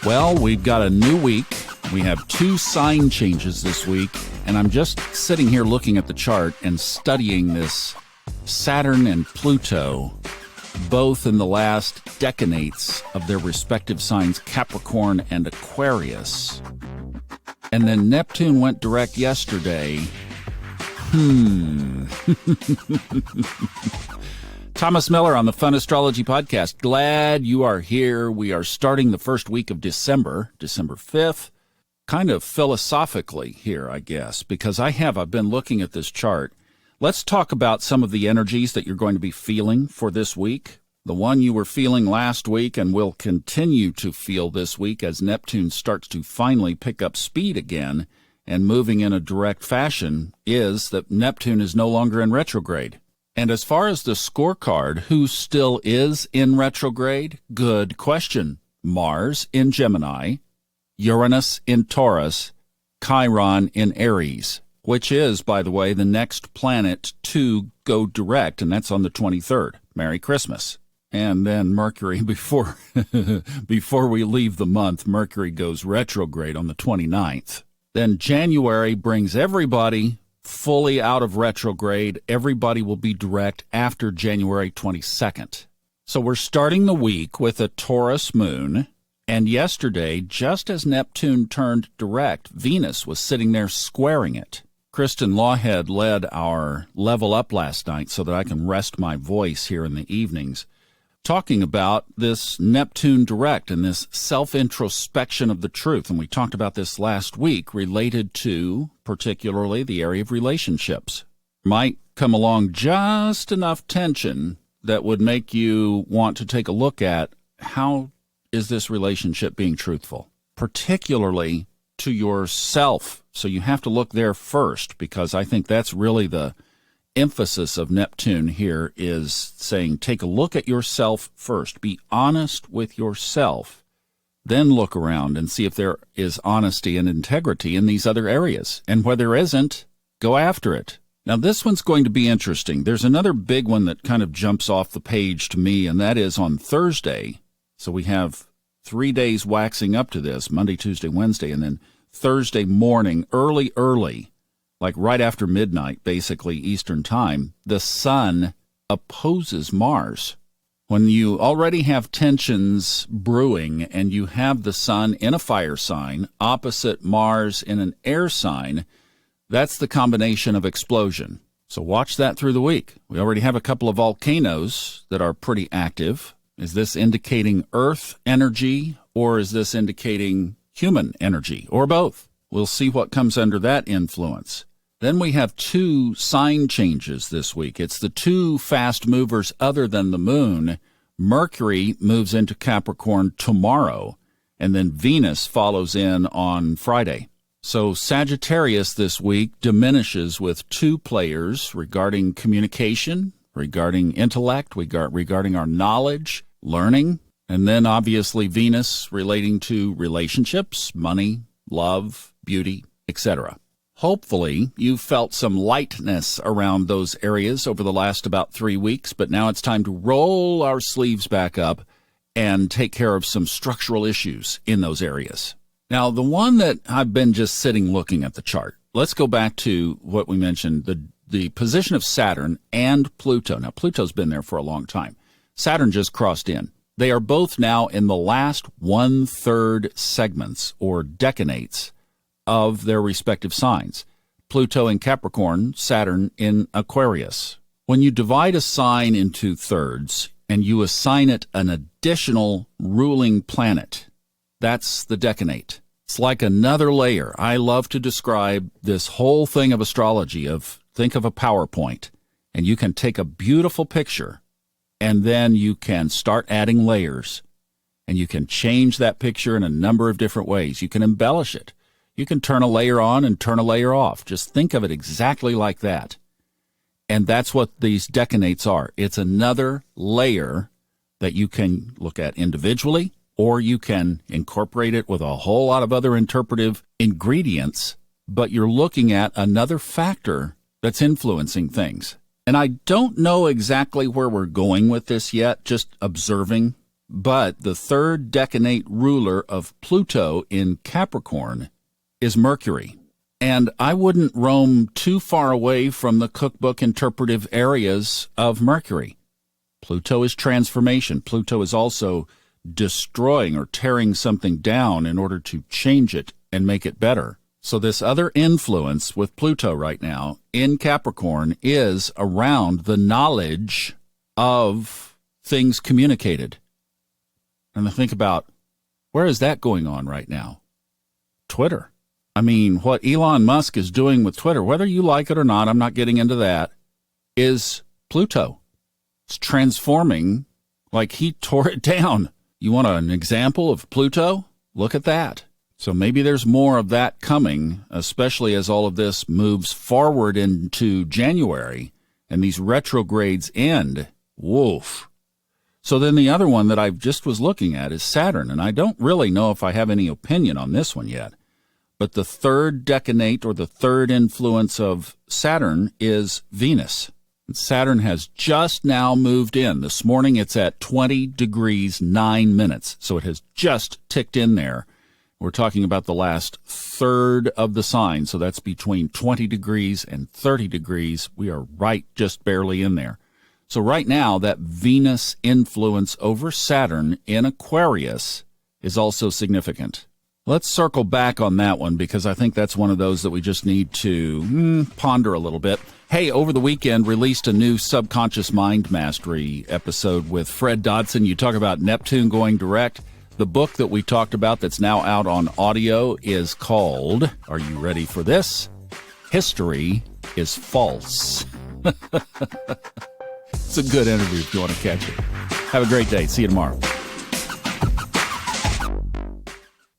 Well, we've got a new week. We have 2 sign changes this week, and I'm just sitting here looking at the chart and studying this Saturn and Pluto, both in the last decanates of their respective signs, Capricorn and Aquarius. And then Neptune went direct yesterday. Thomas Miller on the Fun Astrology Podcast. Glad you are here. We are starting the first week of December 5th, kind of philosophically here, I guess, because I've been looking at this chart. Let's talk about some of the energies that you're going to be feeling for this week. The one you were feeling last week and will continue to feel this week as Neptune starts to finally pick up speed again and moving in a direct fashion is that Neptune is no longer in retrograde. And as far as the scorecard, who still is in retrograde? Good question. Mars in Gemini, Uranus in Taurus, Chiron in Aries, which is, by the way, the next planet to go direct, and that's on the 23rd. Merry Christmas. And then Mercury, before we leave the month, Mercury goes retrograde on the 29th. Then January brings everybody fully out of retrograde. Everybody will be direct after January 22nd. So we're starting the week with a Taurus moon. And yesterday, just as Neptune turned direct, Venus was sitting there squaring it. Kristen Lawhead led our Level Up last night so that I can rest my voice here in the evenings, talking about this Neptune direct and this self-introspection of the truth. And we talked about this last week related to particularly the area of relationships. Might come along just enough tension that would make you want to take a look at how is this relationship being truthful, particularly to yourself. So you have to look there first, because I think that's really the emphasis of Neptune here, is saying take a look at yourself first. Be honest with yourself. Then look around and see if there is honesty and integrity in these other areas. And where there isn't, go after it. Now, this one's going to be interesting. There's another big one that kind of jumps off the page to me, and that is on Thursday. So we have 3 days waxing up to this, Monday, Tuesday, Wednesday, and then Thursday morning, early, like right after midnight, basically Eastern time, the sun opposes Mars. When you already have tensions brewing and you have the sun in a fire sign opposite Mars in an air sign, that's the combination of explosion. So watch that through the week. We already have a couple of volcanoes that are pretty active. Is this indicating Earth energy, or is this indicating human energy, or both? We'll see what comes under that influence. Then we have 2 sign changes this week. It's the 2 fast movers other than the moon. Mercury moves into Capricorn tomorrow, and then Venus follows in on Friday. So Sagittarius this week diminishes with 2 players regarding communication, regarding intellect, regarding our knowledge, learning, and then obviously Venus relating to relationships, money, love, beauty, etc. Hopefully, you've felt some lightness around those areas over the last about 3 weeks, but now it's time to roll our sleeves back up and take care of some structural issues in those areas. Now, the one that I've been just sitting looking at the chart, let's go back to what we mentioned, the position of Saturn and Pluto. Now, Pluto's been there for a long time. Saturn just crossed in. They are both now in the last 1/3 segments or decanates of their respective signs. Pluto in Capricorn, Saturn in Aquarius. When you divide a sign into thirds and you assign it an additional ruling planet, that's the decanate. It's like another layer. I love to describe this whole thing of astrology think of a PowerPoint, and you can take a beautiful picture, and then you can start adding layers, and you can change that picture in a number of different ways. You can embellish it. You can turn a layer on and turn a layer off. Just think of it exactly like that. And that's what these decanates are. It's another layer that you can look at individually, or you can incorporate it with a whole lot of other interpretive ingredients, but you're looking at another factor that's influencing things. And I don't know exactly where we're going with this yet, just observing. But the third decanate ruler of Pluto in Capricorn is Mercury. And I wouldn't roam too far away from the cookbook interpretive areas of Mercury. Pluto is transformation. Pluto is also destroying or tearing something down in order to change it and make it better. So this other influence with Pluto right now in Capricorn is around the knowledge of things communicated. And I think about, where is that going on right now? Twitter. I mean, what Elon Musk is doing with Twitter, whether you like it or not, I'm not getting into that, is Pluto. It's transforming like he tore it down. You want an example of Pluto? Look at that. So maybe there's more of that coming, especially as all of this moves forward into January and these retrogrades end. Woof. So then the other one that I just was looking at is Saturn, and I don't really know if I have any opinion on this one yet. But the third decanate or the third influence of Saturn is Venus. Saturn has just now moved in. This morning it's at 20 degrees 9 minutes, so it has just ticked in there. We're talking about the last third of the sign, so that's between 20 degrees and 30 degrees. We are right just barely in there. So right now, that Venus influence over Saturn in Aquarius is also significant. Let's circle back on that one because I think that's one of those that we just need to ponder a little bit. Hey, over the weekend, released a new Subconscious Mind Mastery episode with Fred Dodson. You talk about Neptune going direct. The book that we talked about that's now out on audio is called, are you ready for this? History is False. It's a good interview if you want to catch it. Have a great day. See you tomorrow.